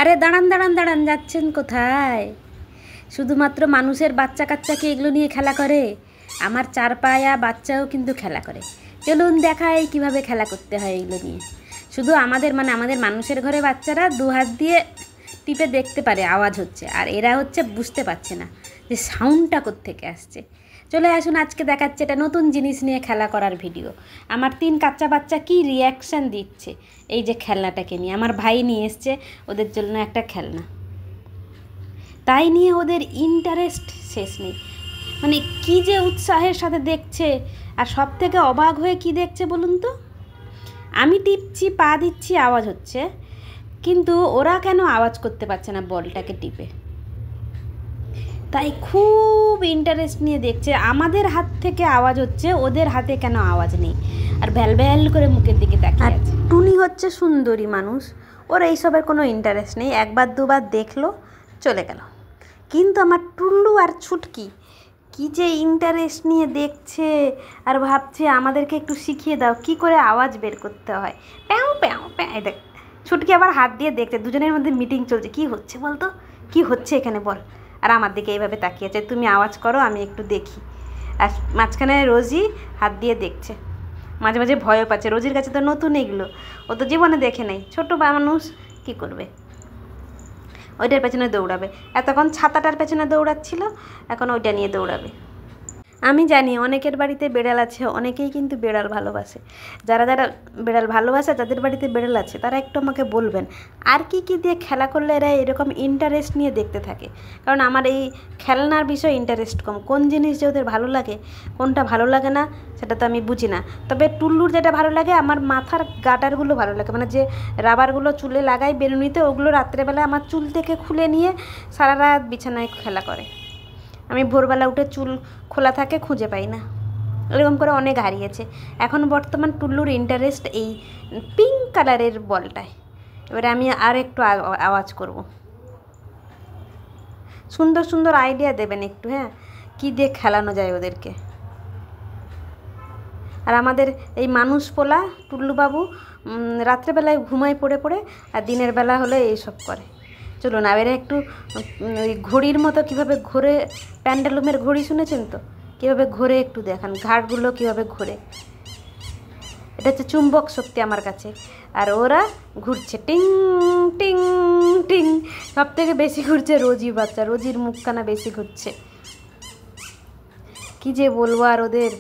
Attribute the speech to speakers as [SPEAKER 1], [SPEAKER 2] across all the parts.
[SPEAKER 1] আরে দাঁড়ান দাঁড়ান দাঁড়ান, যাচ্ছেন কোথায়? শুধুমাত্র মানুষের বাচ্চা কাচ্চা কি এগুলো নিয়ে খেলা করে? আমার চার পায়া বাচ্চাও কিন্তু খেলা করে। চলুন দেখাই কিভাবে খেলা করতে হয় এগুলো নিয়ে। শুধু আমাদের আমাদের মানুষের ঘরে বাচ্চারা দু হাত দিয়ে টিপে দেখতে পারে আওয়াজ হচ্ছে, আর এরা হচ্ছে বুঝতে পারছে না যে সাউন্ডটা কোত্থেকে আসছে। চলে আসুন, আজকে দেখাচ্ছে এটা নতুন জিনিস নিয়ে খেলা করার ভিডিও। আমার 3 কাচ্চা বাচ্চা কি রিয়াকশান দিচ্ছে এই যে খেলনাটাকে নিয়ে। আমার ভাই নিয়ে এসছে ওদের জন্য একটা খেলনা, তাই নিয়ে ওদের ইন্টারেস্ট শেষ নেই। মানে কী যে উৎসাহের সাথে দেখছে, আর সব থেকে অবাক হয়ে কি দেখছে বলুন তো? আমি টিপছি, পা দিচ্ছি, আওয়াজ হচ্ছে, কিন্তু ওরা কেন আওয়াজ করতে পারছে না বলটাকে টিপে? তাই খুব ইন্টারেস্ট নিয়ে দেখছে। আমাদের হাত থেকে আওয়াজ হচ্ছে, ওদের হাতে কেন আওয়াজ নেই? আর ভ্যাল ভ্যাল করে মুখের দিকে তাকিয়ে আছে। টুনি হচ্ছে সুন্দরী মানুষ, ওর এইসবের কোনো ইন্টারেস্ট নেই। একবার দুবার দেখলো, চলে গেল। কিন্তু আমার টুল্লু আর ছুটকি কী যে ইন্টারেস্ট নিয়ে দেখছে, আর ভাবছে আমাদেরকে একটু শিখিয়ে দাও কী করে আওয়াজ বের করতে হয়। প্যাও প্যাও প্যাঁ। দেখ, ছুটকি আবার হাত দিয়ে দেখতে, দুজনের মধ্যে মিটিং চলছে। কি হচ্ছে বলতো, কি হচ্ছে এখানে বল? আর আমার দিকে এইভাবে তাকিয়েছে, তুমি আওয়াজ করো আমি একটু দেখি। আর মাঝখানে রোজি হাত দিয়ে দেখছে, মাঝে মাঝে ভয়ও পাচ্ছে। রোজির কাছে তো নতুন এগুলো, ও তো জীবনে দেখে নেই, ছোটো মানুষ কী করবে? ওইটার পেছনে দৌড়াবে। এতক্ষণ ছাতাটার পেছনে দৌড়াচ্ছিল, এখন ওইটা নিয়ে দৌড়াবে। আমি জানি অনেকের বাড়িতে বেড়াল আছে, অনেকেই কিন্তু বেড়াল ভালোবাসে। যারা যারা বেড়াল ভালোবাসে, যাদের বাড়িতে বেড়াল আছে, তারা একটু আমাকে বলবেন আর কি কি দিয়ে খেলা করলে এরা এরকম ইন্টারেস্ট নিয়ে দেখতে থাকে। কারণ আমার এই খেলনার বিষয়ে ইন্টারেস্ট কম। কোন জিনিস যে ওদের ভালো লাগে, কোনটা ভালো লাগে না, সেটা তো আমি বুঝি না। তবে টুল্লুর যেটা ভালো লাগে, আমার মাথার গাটারগুলো ভালো লাগে। মানে যে রাবারগুলো চুলে লাগাই বেলুনিতে, ওগুলো রাত্রেবেলা আমার চুল থেকে খুলে নিয়ে সারা রাত বিছানায় খেলা করে। আমি ভোরবেলা উঠে চুল খোলা থাকে, খুঁজে পাই না। এরকম করে অনেক হারিয়েছে। এখন বর্তমান টুল্লুর ইন্টারেস্ট এই পিঙ্ক কালারের বলটায়। এবারে আমি আর একটু আওয়াজ করব। সুন্দর সুন্দর আইডিয়া দেবেন একটু, হ্যাঁ, কী দিয়ে খেলানো যায় ওদেরকে। আর আমাদের এই মানুষ পোলা টুল্লুবাবু রাত্রেবেলায় ঘুমায় পড়ে পড়ে, আর দিনের বেলা হলে এইসব করে। চলুন এবারে একটু ওই ঘড়ির মতো কীভাবে ঘোরে, প্যান্ডেলুমের ঘড়ি শুনেছেন তো, কীভাবে ঘোরে একটু দেখান, ঘাটগুলো কীভাবে ঘোরে। এটা হচ্ছে চুম্বক শক্তি আমার কাছে। আর ওরা ঘুরছে টিং টিং টিং। সব থেকে বেশি ঘুরছে রোজি বাচ্চা, রোজির মুখখানা বেশি ঘুরছে। কি যে বলবো আর ওদের,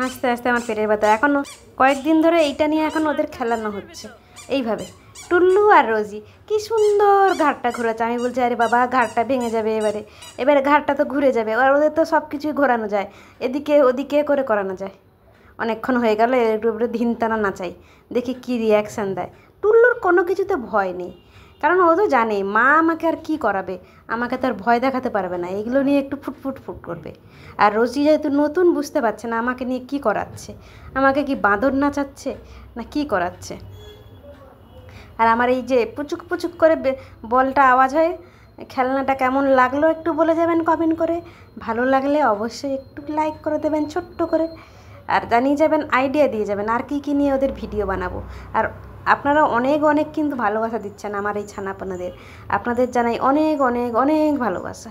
[SPEAKER 1] হাসতে হাসতে আমার পেটের ব্যথা। এখনও কয়েকদিন ধরে এইটা নিয়ে এখন ওদের খেলানো হচ্ছে এইভাবে। টুল্লু আর রোজি কি সুন্দর ঘাটটা ঘোরাচ্ছে। আমি বলছি আরে বাবা, ঘাটটা ভেঙে যাবে এবারে ঘাটটা তো ঘুরে যাবে। আর ওদের তো সব কিছুই ঘোরানো যায়, এদিকে ওদিকে করে করানো যায়। অনেকক্ষণ হয়ে গেল, একটু একটু ধিনতানা নাচাই, দেখি কি রিয়াকশান দেয়। টুল্লুর কোনো কিছুতে ভয় নেই, কারণ ও তো জানে মা আমাকে আর কি করাবে, আমাকে তো আর ভয় দেখাতে পারবে না। এগুলো নিয়ে একটু ফুটফুট ফুট করবে। আর রোজি যেহেতু নতুন, বুঝতে পারছে না আমাকে নিয়ে কি করাচ্ছে, আমাকে কি বাঁদর নাচাচ্ছে না কি করাচ্ছে। আর আমার এই যে পুচুক পুচুক করে বলটা আওয়াজ হয়, খেলনাটা কেমন লাগলো একটু বলে যাবেন কমেন্ট করে। ভালো লাগলে অবশ্যই একটু লাইক করে দেবেন ছোট্ট করে, আর জানিয়ে যাবেন, আইডিয়া দিয়ে যাবেন আর কি কি নিয়ে ওদের ভিডিও বানাবো। আর আপনারা অনেক অনেক কিন্তু ভালোবাসা দিচ্ছেন আমার এই ছানাপোনাদের, আপনাদের জানাই অনেক অনেক অনেক ভালোবাসা।